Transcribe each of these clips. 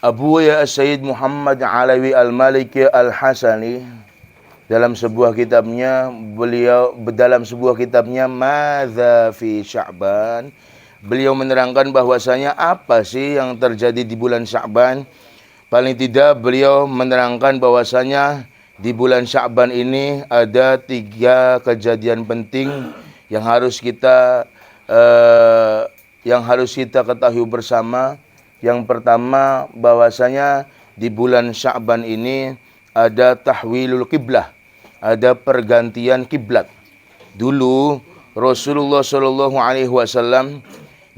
Abuya Sayyid Muhammad Alawi Al-Maliki Al-Hasani dalam sebuah kitabnya Madza fi Sya'ban, beliau menerangkan bahwasanya apa sih yang terjadi di bulan Sya'ban. Paling tidak beliau menerangkan bahwasanya di bulan Sya'ban ini ada 3 kejadian penting yang harus kita ketahui bersama. Yang pertama, bahwasanya di bulan Sya'ban ini ada tahwilul qiblah, ada pergantian kiblat. Dulu Rasulullah Shallallahu Alaihi Wasallam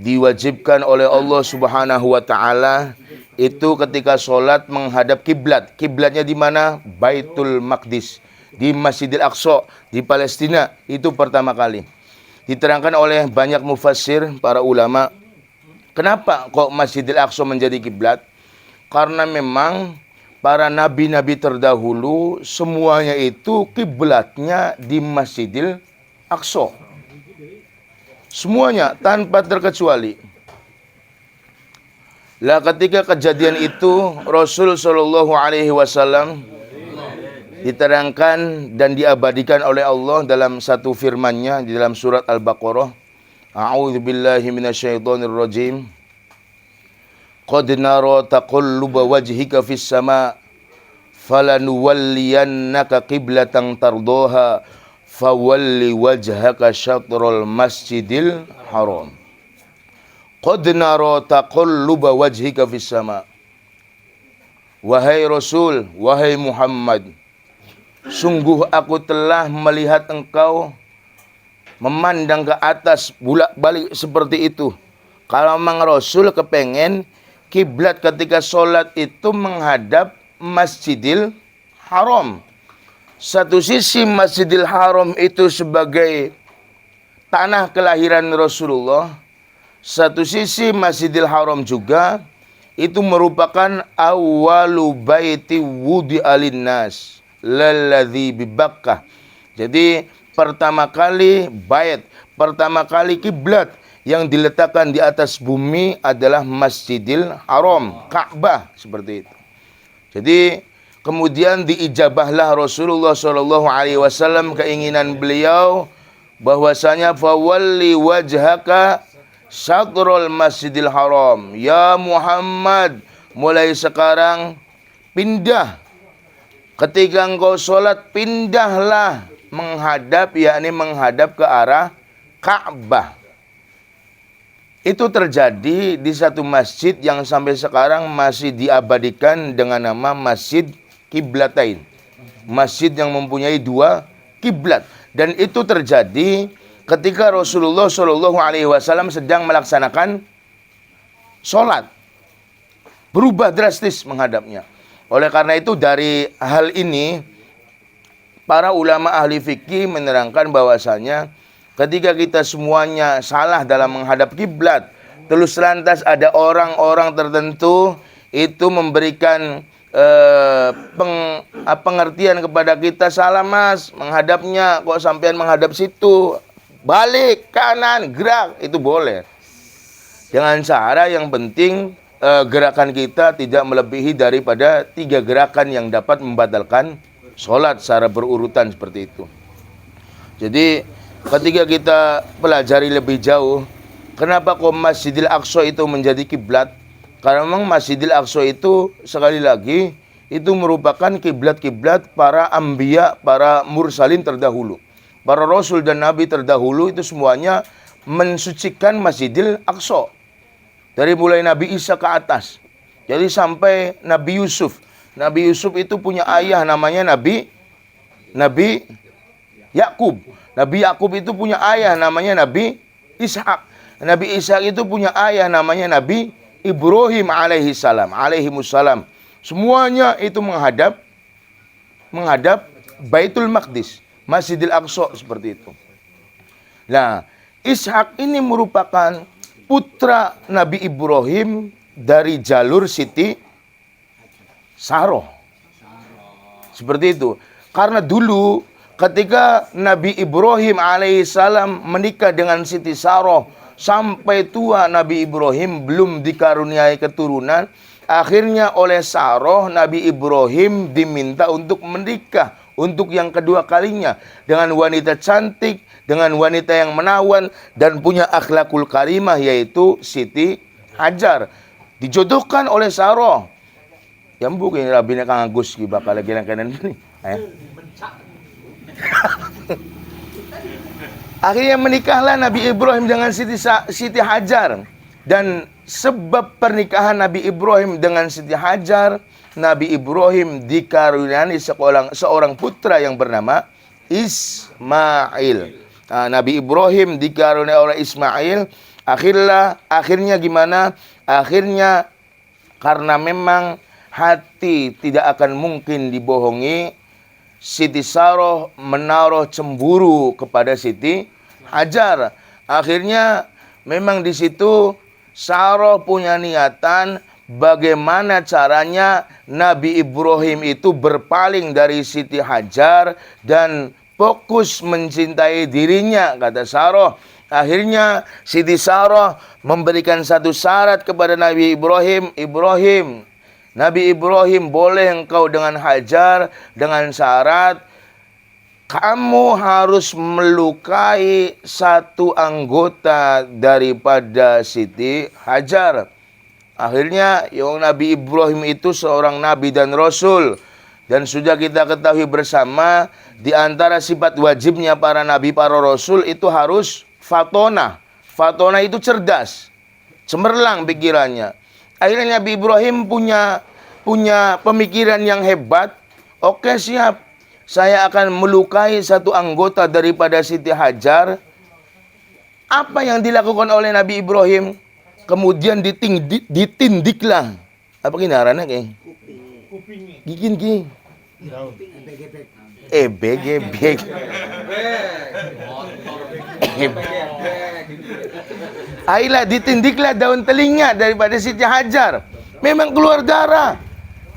diwajibkan oleh Allah Subhanahu Wa Taala itu ketika sholat menghadap kiblat. Kiblatnya di mana? Baitul Maqdis, di Masjidil Aqsa di Palestina. Itu pertama kali diterangkan oleh banyak mufassir, para ulama. Kenapa kok Masjidil Aqsa menjadi kiblat? Karena memang para nabi-nabi terdahulu semuanya itu kiblatnya di Masjidil Aqsa. Semuanya tanpa terkecuali. Lah ketika kejadian itu Rasul Shallallahu Alaihi Wasallam diterangkan dan diabadikan oleh Allah dalam satu firman-Nya di dalam surat Al-Baqarah. A'udzu billahi minasyaitonir rajim. Qad nara taqalluba wajhika fis sama' falanuwalliyannaka qiblatan tardaha fawalli wajhaka syatrul masjidil haram. Qad nara taqalluba wajhika fis sama'. Wahai Rasul, wahai Muhammad, sungguh aku telah melihat engkau memandang ke atas bolak-balik seperti itu. Kalau Mang Rasul kepengen kiblat ketika sholat itu menghadap Masjidil Haram. Satu sisi Masjidil Haram itu sebagai tanah kelahiran Rasulullah. Satu sisi Masjidil Haram juga itu merupakan awwalu baiti wudi'a linnas lalladzi bi Bakkah. Jadi pertama kali kiblat yang diletakkan di atas bumi adalah Masjidil Haram, Ka'bah, seperti itu. Jadi kemudian diijabahlah Rasulullah Shallallahu Alaihi Wasallam keinginan beliau bahwasanya fawalli wajhaka syatrul Masjidil Haram. Ya Muhammad, mulai sekarang pindah. Ketika engkau sholat, pindahlah menghadap ke arah Ka'bah. Itu terjadi di satu masjid yang sampai sekarang masih diabadikan dengan nama Masjid Qiblatain. Masjid yang mempunyai 2 kiblat. Dan itu terjadi ketika Rasulullah Shallallahu Alaihi Wasallam sedang melaksanakan sholat. Berubah drastis menghadapnya. Oleh karena itu dari hal ini para ulama ahli fikih menerangkan bahwasanya ketika kita semuanya salah dalam menghadap kiblat, terus lantas ada orang-orang tertentu itu memberikan pengertian kepada kita, salah mas menghadapnya, kok sampean menghadap situ, balik kanan, gerak, itu boleh. Dengan cara yang penting gerakan kita tidak melebihi daripada 3 gerakan yang dapat membatalkan sholat secara berurutan seperti itu. Jadi ketika kita pelajari lebih jauh, kenapa kok Masjidil Aqsa itu menjadi kiblat? Karena memang Masjidil Aqsa itu sekali lagi itu merupakan kiblat-kiblat para anbiya, para mursalin terdahulu. Para rasul dan nabi terdahulu itu semuanya mensucikan Masjidil Aqsa. Dari mulai Nabi Isa ke atas. Jadi sampai Nabi Yusuf. Nabi Yusuf itu punya ayah namanya Nabi Yakub. Nabi Yakub itu punya ayah namanya Nabi Ishak. Nabi Ishak itu punya ayah namanya Nabi Ibrahim alaihimussalam. Semuanya itu menghadap Baitul Maqdis, Masjidil Aqsa, seperti itu. Nah, Ishak ini merupakan putra Nabi Ibrahim dari jalur Siti Saroh. Seperti itu. Karena dulu ketika Nabi Ibrahim alaihissalam menikah dengan Siti Saroh, sampai tua Nabi Ibrahim belum dikaruniai keturunan, Akhirnya oleh Saroh, Nabi Ibrahim diminta untuk menikah untuk yang kedua kalinya dengan wanita cantik, dengan wanita yang menawan dan punya akhlakul karimah, yaitu Siti Hajar. Dijodohkan oleh Saroh. Yang bukan rabine Kang Agus ki bakal lagi kanan ini. Akhirnya menikahlah Nabi Ibrahim dengan Siti Hajar. Dan sebab pernikahan Nabi Ibrahim dengan Siti Hajar, Nabi Ibrahim dikaruniai seorang putra yang bernama Ismail. Nah, Nabi Ibrahim dikaruniai oleh Ismail. Akhirnya gimana? Akhirnya karena memang hati tidak akan mungkin dibohongi, Siti Saroh menaruh cemburu kepada Siti Hajar. Akhirnya memang di situ Saroh punya niatan bagaimana caranya Nabi Ibrahim itu berpaling dari Siti Hajar dan fokus mencintai dirinya, kata Saroh. Akhirnya Siti Saroh memberikan satu syarat kepada Nabi Ibrahim. Nabi Ibrahim, boleh engkau dengan Hajar dengan syarat kamu harus melukai satu anggota daripada Siti Hajar. Akhirnya yang Nabi Ibrahim itu seorang nabi dan rasul. Dan sudah kita ketahui bersama, di antara sifat wajibnya para nabi, para rasul itu harus fatona. Fatona itu cerdas, cemerlang pikirannya. Akhirnya Nabi Ibrahim punya pemikiran yang hebat. Oke, siap. Saya akan melukai satu anggota daripada Siti Hajar. Apa yang dilakukan oleh Nabi Ibrahim? Kemudian ditindiklah. Apa kinarana keng? Gikin ki. Ebeg. Ayolah, ditindiklah daun telinga daripada Siti Hajar. Memang keluar darah.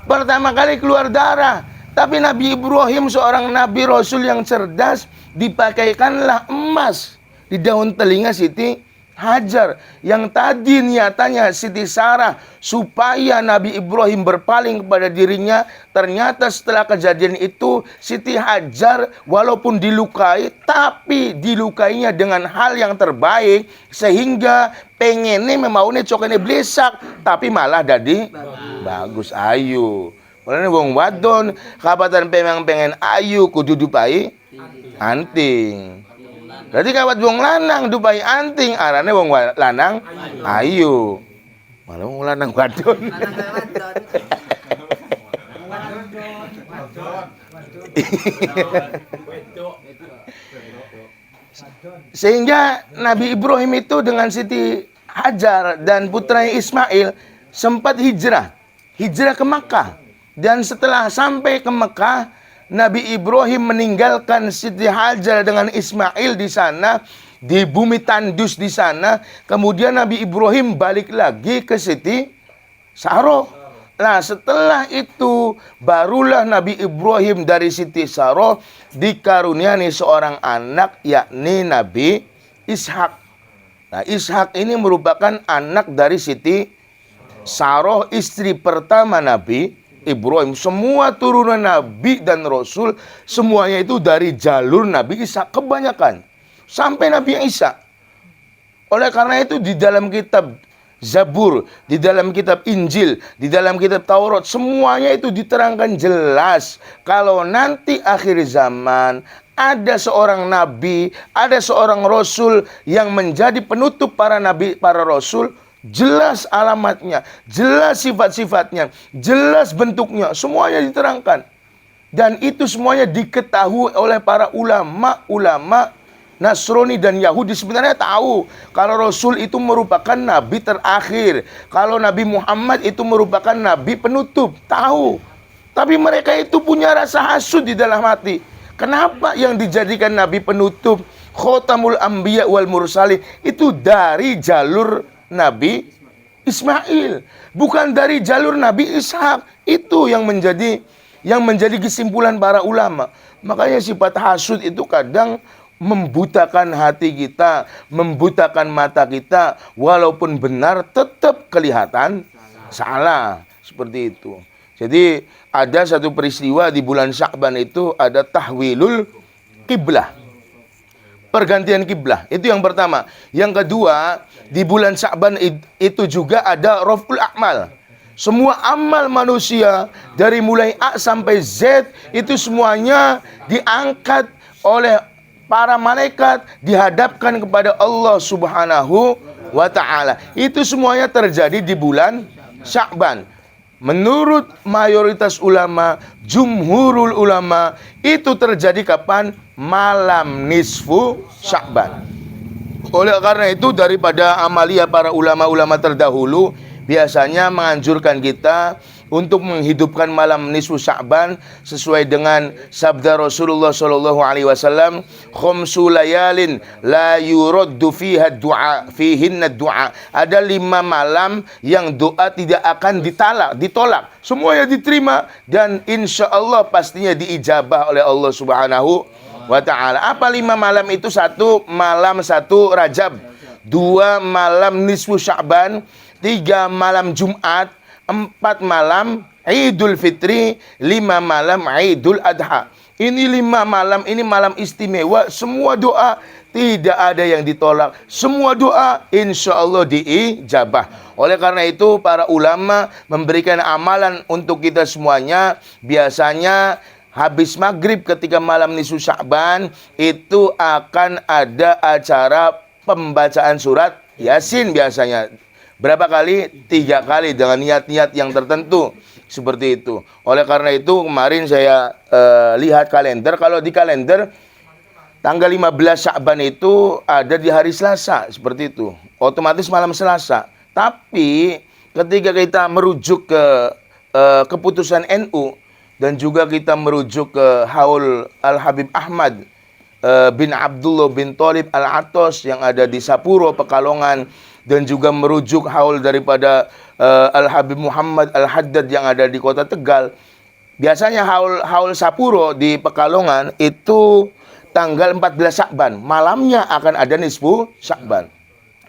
Pertama kali keluar darah. Tapi Nabi Ibrahim seorang nabi rasul yang cerdas, dipakaikanlah emas di daun telinga Siti Hajar. Yang tadi niatannya Siti Sarah supaya Nabi Ibrahim berpaling kepada dirinya. Ternyata setelah kejadian itu Siti Hajar walaupun dilukai, tapi dilukainya dengan hal yang terbaik. Sehingga pengennya memaunya cokene blesak, tapi malah jadi bagus, ayu. Mulane wong wadon kapatan pengen ayu kudu dupai anting. Berarti kawat wong lanang dupai anting, arane wong lanang ayu. Malah wong lanang wadon. Sehingga Nabi Ibrahim itu dengan Siti Hajar dan putranya Ismail sempat hijrah ke Makkah. Dan setelah sampai ke Mekah, Nabi Ibrahim meninggalkan Siti Hajar dengan Ismail di sana, di bumi tandus di sana. Kemudian Nabi Ibrahim balik lagi ke Siti Saroh. Nah, setelah itu barulah Nabi Ibrahim dari Siti Saroh dikaruniai seorang anak, yakni Nabi Ishak. Nah, Ishak ini merupakan anak dari Siti Saroh, istri pertama Nabi Ibrahim. Semua turunan Nabi dan Rasul semuanya itu dari jalur Nabi Ishak kebanyakan. Sampai Nabi Isa. Oleh karena itu di dalam kitab Zabur, di dalam kitab Injil, di dalam kitab Taurat, semuanya itu diterangkan jelas. Kalau nanti akhir zaman ada seorang nabi, ada seorang rasul yang menjadi penutup para nabi, para rasul, jelas alamatnya, jelas sifat-sifatnya, jelas bentuknya, semuanya diterangkan. Dan itu semuanya diketahui oleh para ulama Nasrani dan Yahudi. Sebenarnya tahu kalau Rasul itu merupakan nabi terakhir, kalau Nabi Muhammad itu merupakan nabi penutup, tahu. Tapi mereka itu punya rasa hasud di dalam hati. Kenapa yang dijadikan nabi penutup, Khotamul Anbiya wal Mursalin, itu dari jalur Nabi Ismail, bukan dari jalur Nabi Ishak. Itu yang menjadi kesimpulan para ulama. Makanya sifat hasud itu kadang membutakan hati kita, membutakan mata kita. Walaupun benar tetap kelihatan salah. Seperti itu. Jadi ada satu peristiwa di bulan Sya'ban itu ada tahwilul kiblah. Pergantian kiblah. Itu yang pertama. Yang kedua, di bulan Sya'ban itu juga ada raf'ul a'mal. Semua amal manusia dari mulai A sampai Z itu semuanya diangkat oleh para malaikat, dihadapkan kepada Allah Subhanahu wa ta'ala. Itu semuanya terjadi di bulan Sya'ban. Menurut mayoritas ulama, jumhurul ulama, itu terjadi kapan? Malam nisfu Sya'ban. Oleh karena itu, daripada amalia para ulama-ulama terdahulu biasanya menganjurkan kita untuk menghidupkan malam nisfu Sya'ban sesuai dengan sabda Rasulullah sallallahu alaihi wasallam, khamsu layalin la yuraddu fiha du'a fihinna du'a. Ada 5 malam yang doa tidak akan ditolak. Semuanya diterima dan insya Allah pastinya diijabah oleh Allah Subhanahu wa ta'ala. Apa 5 malam itu? 1 malam 1 Rajab, 2 malam nisfu Sya'ban, 3 malam Jumat, 4 malam Idul Fitri, 5 malam Idul Adha. Ini 5 malam, ini malam istimewa. Semua doa tidak ada yang ditolak. Semua doa insya Allah diijabah. Oleh karena itu para ulama memberikan amalan untuk kita semuanya. Biasanya habis maghrib ketika malam nisfu Sya'ban itu akan ada acara pembacaan surat Yasin biasanya. Berapa kali? 3 kali dengan niat-niat yang tertentu. Seperti itu. Oleh karena itu kemarin saya lihat kalender. Kalau di kalender tanggal 15 Sya'ban itu ada di hari Selasa. Seperti itu. Otomatis malam Selasa. Tapi ketika kita merujuk ke keputusan NU dan juga kita merujuk ke Haul Al-Habib Ahmad bin Abdullah bin Thalib Al-Atos yang ada di Sapuro, Pekalongan, dan juga merujuk haul daripada Al-Habib Muhammad Al-Haddad yang ada di kota Tegal. Biasanya haul Sapuro di Pekalongan itu tanggal 14 Sya'ban. Malamnya akan ada nisfu Sya'ban.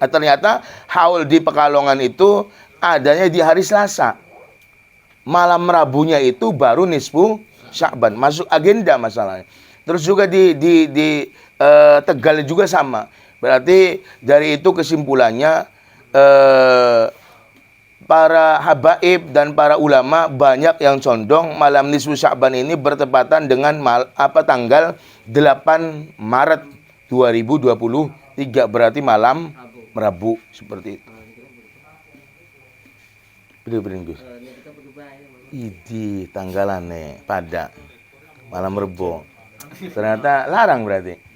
Ternyata haul di Pekalongan itu adanya di hari Selasa. Malam Rabunya itu baru nisfu Sya'ban. Masuk agenda masalahnya. Terus juga di Tegal juga sama. Berarti dari itu kesimpulannya para habaib dan para ulama banyak yang condong malam nisfu Sya'ban ini bertepatan dengan tanggal 8 Maret 2023, berarti malam Rabu seperti itu. Bener Gus. Idi tanggalannya pada malam Rebo. Ternyata larang berarti.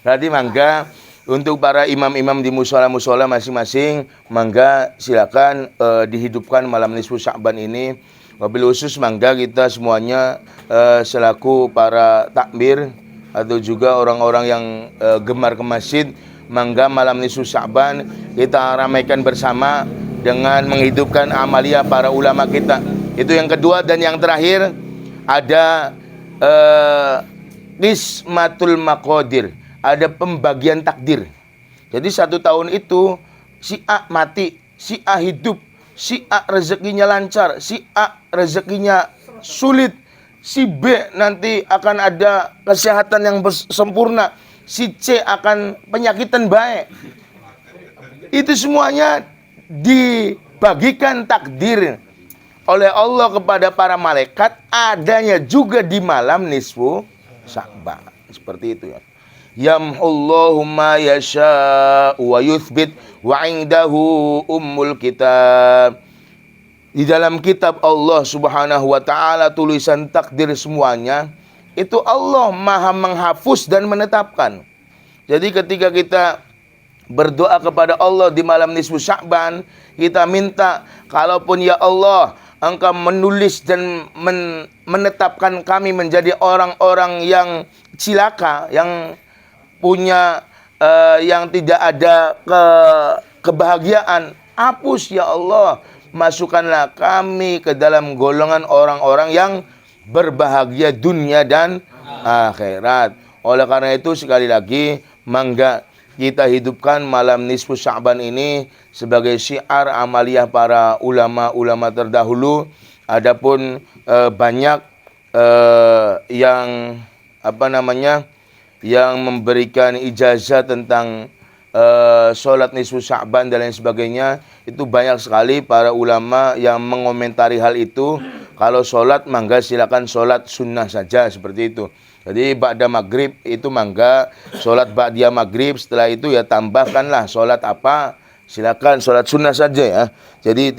Berarti mangga untuk para imam-imam di musola-musola masing-masing, mangga silakan dihidupkan malam nisfu Sya'ban ini. Wabil khusus mangga kita semuanya selaku para takmir atau juga orang-orang yang gemar ke masjid, mangga malam nisfu Sya'ban kita ramaikan bersama dengan menghidupkan amalia para ulama kita. Itu yang kedua. Dan yang terakhir ada Qismatul Maqadir, ada pembagian takdir. Jadi 1 tahun itu si A mati, si A hidup, si A rezekinya lancar, si A rezekinya sulit, si B nanti akan ada kesehatan yang sempurna, si C akan penyakitan baik. Itu semuanya dibagikan takdir oleh Allah kepada para malaikat, adanya juga di malam nisfu Sya'ban. Seperti itu ya. Yamhullahu ma yasha wa yuthbit wa indahu ummul kitab. Di dalam kitab Allah Subhanahu wa ta'ala tulisan takdir semuanya itu Allah maha menghapus dan menetapkan. Jadi ketika kita berdoa kepada Allah di malam nisfu Sya'ban, kita minta, kalaupun ya Allah Engkau menulis dan menetapkan kami menjadi orang-orang yang cilaka, yang punya yang tidak ada kebahagiaan, hapus ya Allah, masukkanlah kami ke dalam golongan orang-orang yang berbahagia dunia dan akhirat. Oleh karena itu sekali lagi mangga kita hidupkan malam nisfu Sya'ban ini sebagai syiar amaliyah para ulama-ulama terdahulu. Adapun banyak yang yang memberikan ijazah tentang sholat nisfu Sya'ban dan lain sebagainya. Itu banyak sekali para ulama yang mengomentari hal itu. Kalau sholat mangga silakan sholat sunnah saja, seperti itu. Jadi ba'da maghrib itu mangga sholat ba'da maghrib, setelah itu ya tambahkanlah sholat apa, silakan sholat sunnah saja ya. Jadi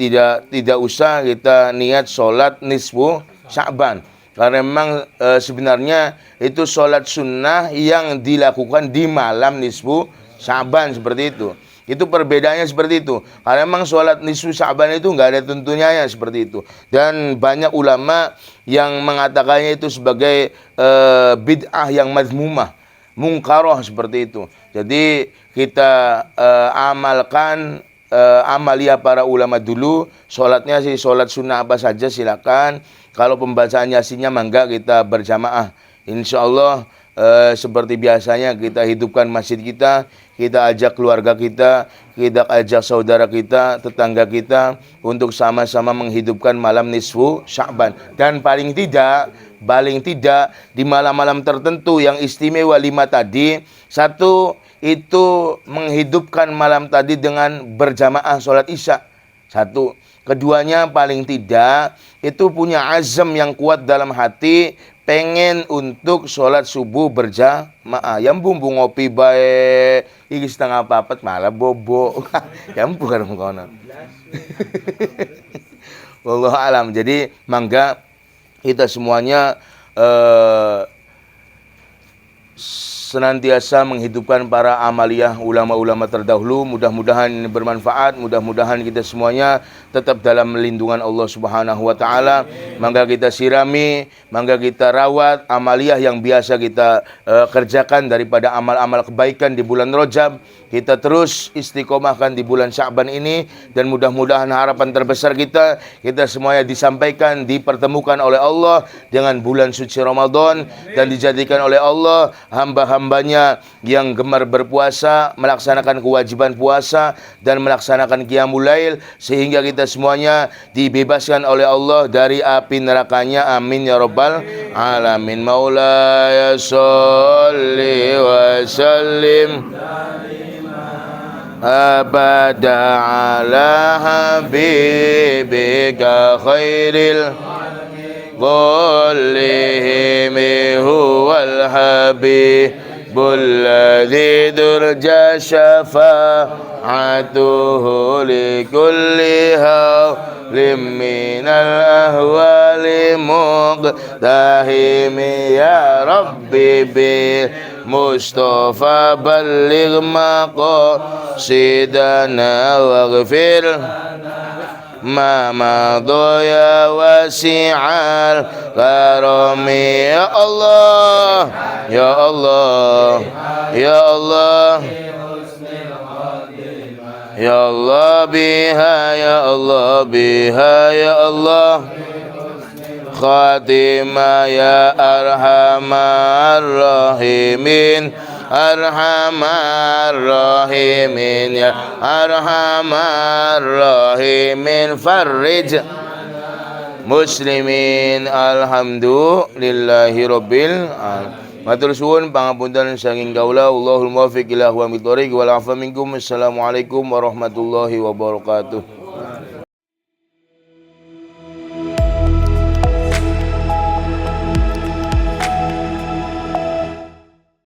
tidak usah kita niat sholat nisfu Sya'ban, karena memang sebenarnya itu sholat sunnah yang dilakukan di malam nisfu Sya'ban, seperti itu. Itu perbedaannya seperti itu. Karena memang sholat nisfu Sya'ban itu nggak ada tuntunannya seperti itu. Dan banyak ulama yang mengatakannya itu sebagai bid'ah yang mazmumah, mungkaroh, seperti itu. Jadi kita amalkan amalia para ulama dulu. Sholatnya sih sholat sunnah apa saja silakan. Kalau pembacaan yasinnya mangga kita berjamaah. Insya Allah seperti biasanya kita hidupkan masjid kita ajak keluarga kita ajak saudara kita, tetangga kita untuk sama-sama menghidupkan malam nisfu Sya'ban. Dan paling tidak di malam-malam tertentu yang istimewa 5 tadi, satu itu menghidupkan malam tadi dengan berjamaah sholat isya. Satu. Keduanya paling tidak itu punya azam yang kuat dalam hati, pengen untuk sholat subuh berjamaah. Yang bumbu ngopi baik iki setengah papat malah bobo. Yang bukan mengkono. Wallahu alam. Jadi mangga kita semuanya senantiasa menghidupkan para amaliyah ulama-ulama terdahulu. Mudah-mudahan ini bermanfaat, mudah-mudahan kita semuanya tetap dalam lindungan Allah Subhanahu wa taala. Mangga kita sirami, mangga kita rawat amaliyah yang biasa kita kerjakan daripada amal-amal kebaikan di bulan Rajab. Kita terus istiqomahkan di bulan Sya'ban ini, dan mudah-mudahan harapan terbesar kita semuanya disampaikan, dipertemukan oleh Allah dengan bulan suci Ramadan, dan dijadikan oleh Allah hamba-hambanya yang gemar berpuasa, melaksanakan kewajiban puasa dan melaksanakan qiyamul lail, sehingga kita semuanya dibebaskan oleh Allah dari api nerakanya. Amin ya rabbal alamin. Maulaya sholli wa sallim abada ala habibika khairil kullihim huwal habibul ladzi durja syafa'atuhu likulli hawlim minal ahwali muqtahimi ya rabbi bil Mustafa balligh maqasidana waghfir ma madaya wasi'al karami. Ya Allah, ya Allah, ya Allah, ya Allah biha, ya Allah biha, ya Allah khatimah ya arhamar rahimin, arhamar rahimin, ya arhamar rahimin, farrij muslimin. Alhamdulillahi rabbil alamin. Matur suwun pangapunten saking kaula. Allahul muwaffiq ila aqwamit thoriq wal afa minkum. Assalamualaikum warahmatullahi wabarakatuh.